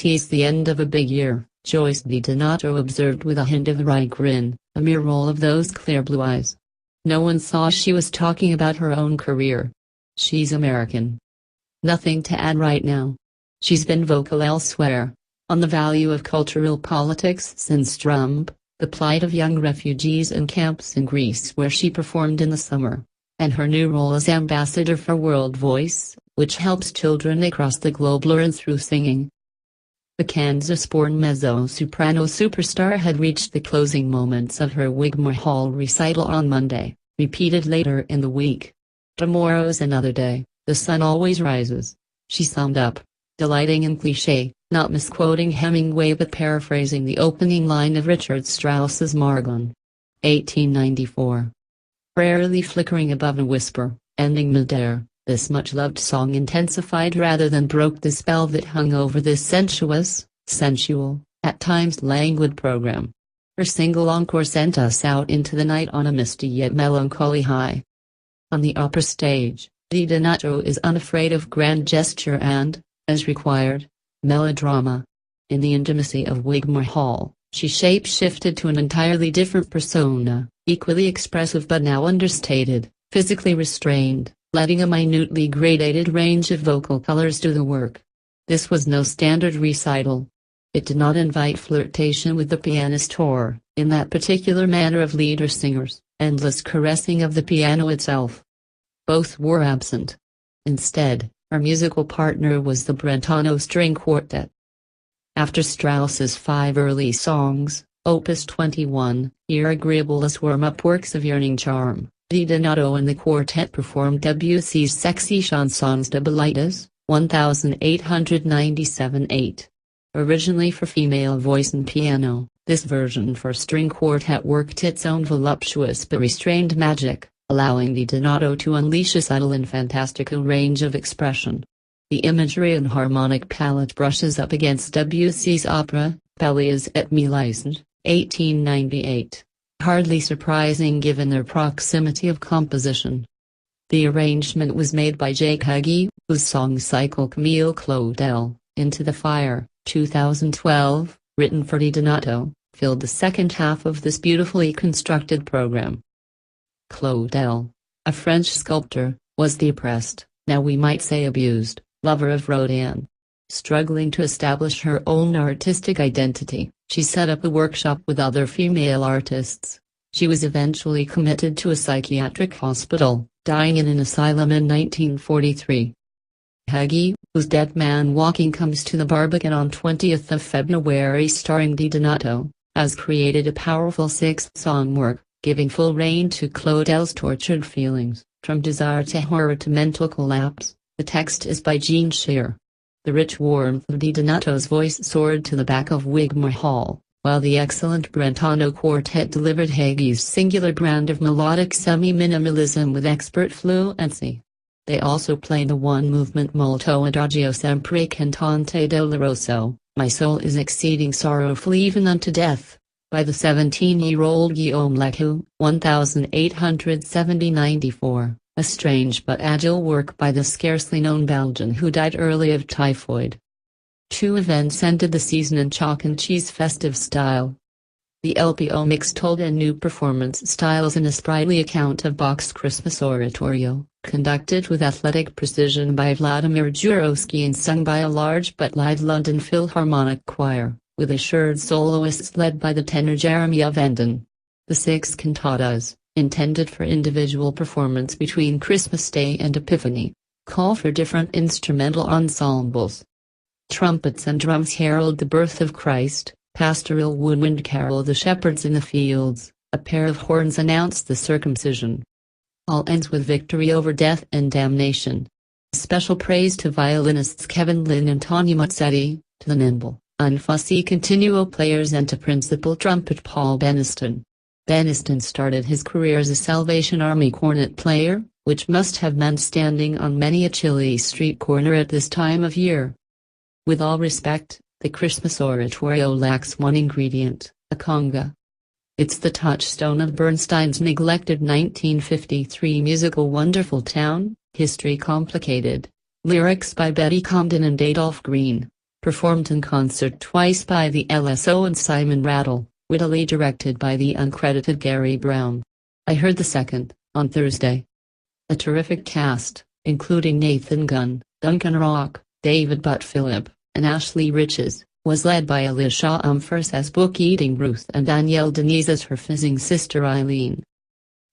"'Tis the end of a big year," Joyce Donato observed with a hint of a wry grin, a mere roll of those clear blue eyes. No one saw she was talking about her own career. "She's American. Nothing to add right now. She's been vocal elsewhere, on the value of cultural politics since Trump, the plight of young refugees in camps in Greece where she performed in the summer, and her new role as ambassador for World Voice, which helps children across the globe learn through singing." The Kansas-born mezzo-soprano superstar had reached the closing moments of her Wigmore Hall recital on Monday, repeated later in the week. "Tomorrow's another day, the sun always rises," she summed up, delighting in cliché, not misquoting Hemingway but paraphrasing the opening line of Richard Strauss's Margon. 1894. Rarely flickering above a whisper, ending midair, this much-loved song intensified rather than broke the spell that hung over this sensual, at times languid program. Her single encore sent us out into the night on a misty yet melancholy high. On the opera stage, Donato is unafraid of grand gesture and, as required, melodrama. In the intimacy of Wigmore Hall, she shape-shifted to an entirely different persona, equally expressive but now understated, physically restrained, letting a minutely gradated range of vocal colors do the work. This was no standard recital. It did not invite flirtation with the pianist or, in that particular manner of leader singers, endless caressing of the piano itself. Both were absent. Instead, her musical partner was the Brentano string quartet. After Strauss's 5 early songs, Opus 21, here agreeable as warm-up works of yearning charm, Donato and the quartet performed Debussy's sexy chansons de bolitas, 1897-8. Originally for female voice and piano, this version for string quartet worked its own voluptuous but restrained magic, allowing Donato to unleash a subtle and fantastical range of expression. The imagery and harmonic palette brushes up against Debussy's opera, Pelléas et Mélisande, 1898. Hardly surprising given their proximity of composition. The arrangement was made by Jake Huggy, whose song cycle Camille Claudel, Into the Fire, 2012, written for Donato, filled the second half of this beautifully constructed program. Claudel, a French sculptor, was the oppressed, now we might say abused, lover of Rodin. Struggling to establish her own artistic identity, she set up a workshop with other female artists. She was eventually committed to a psychiatric hospital, dying in an asylum in 1943. Huggy, whose Dead Man Walking comes to the Barbican on 20th of February starring Donato, has created a powerful 6-song work, giving full rein to Claudel's tortured feelings, from desire to horror to mental collapse. The text is by Jean Shear. The rich warmth of Donato's voice soared to the back of Wigmore Hall, while the excellent Brentano quartet delivered Huggy's singular brand of melodic semi-minimalism with expert fluency. They also played the one-movement molto adagio sempre cantante doloroso, My Soul is Exceeding Sorrowful Even Unto Death, by the 17-year-old Guillaume Lecoux, 1870-94. A strange but agile work by the scarcely known Belgian who died early of typhoid. 2 events ended the season in chalk and cheese festive style. The LPO mix told in new performance styles in a sprightly account of Bach's Christmas Oratorio, conducted with athletic precision by Vladimir Jurowski and sung by a large but live London Philharmonic choir, with assured soloists led by the tenor Jeremiah Vanden. The 6 cantatas, intended for individual performance between Christmas Day and Epiphany, call for different instrumental ensembles. Trumpets and drums herald the birth of Christ, pastoral woodwind carol the shepherds in the fields, a pair of horns announce the circumcision. All ends with victory over death and damnation. Special praise to violinists Kevin Lynn and Tanya Mazzetti, to the nimble, unfussy continuo players and to principal trumpet Paul Beniston. Beniston started his career as a Salvation Army cornet player, which must have meant standing on many a chilly street corner at this time of year. With all respect, the Christmas Oratorio lacks one ingredient, a conga. It's the touchstone of Bernstein's neglected 1953 musical Wonderful Town, history complicated, lyrics by Betty Comden and Adolph Green. Performed in concert twice by the LSO and Simon Rattle, wittily directed by the uncredited Gary Brown. I heard the second, on Thursday. A terrific cast, including Nathan Gunn, Duncan Rock, David Butt-Phillip, and Ashley Riches, was led by Alicia Umfors as book-eating Ruth and Danielle Denise as her fizzing sister Eileen.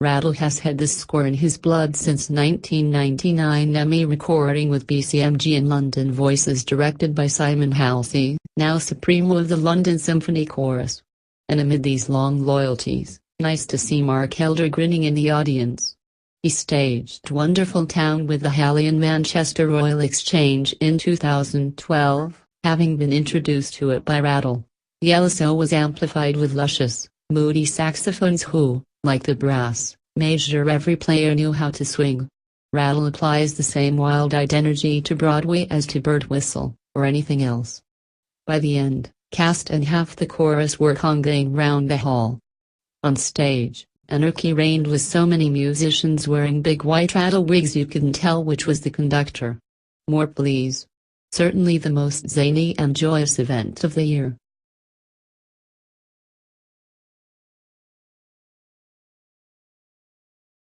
Rattle has had this score in his blood since 1999 Emmy recording with BCMG in London. Voices directed by Simon Halsey, now Supremo of the London Symphony Chorus. And amid these long loyalties, nice to see Mark Elder grinning in the audience. He staged Wonderful Town with the Halley and Manchester Royal Exchange in 2012, having been introduced to it by Rattle. The LSO was amplified with luscious, moody saxophones who, like the brass, made sure every player knew how to swing. Rattle applies the same wild-eyed energy to Broadway as to Bird Whistle, or anything else. By the end, cast and half the chorus were congaing round the hall. On stage, anarchy reigned with so many musicians wearing big white rattle wigs you couldn't tell which was the conductor. More please. Certainly the most zany and joyous event of the year.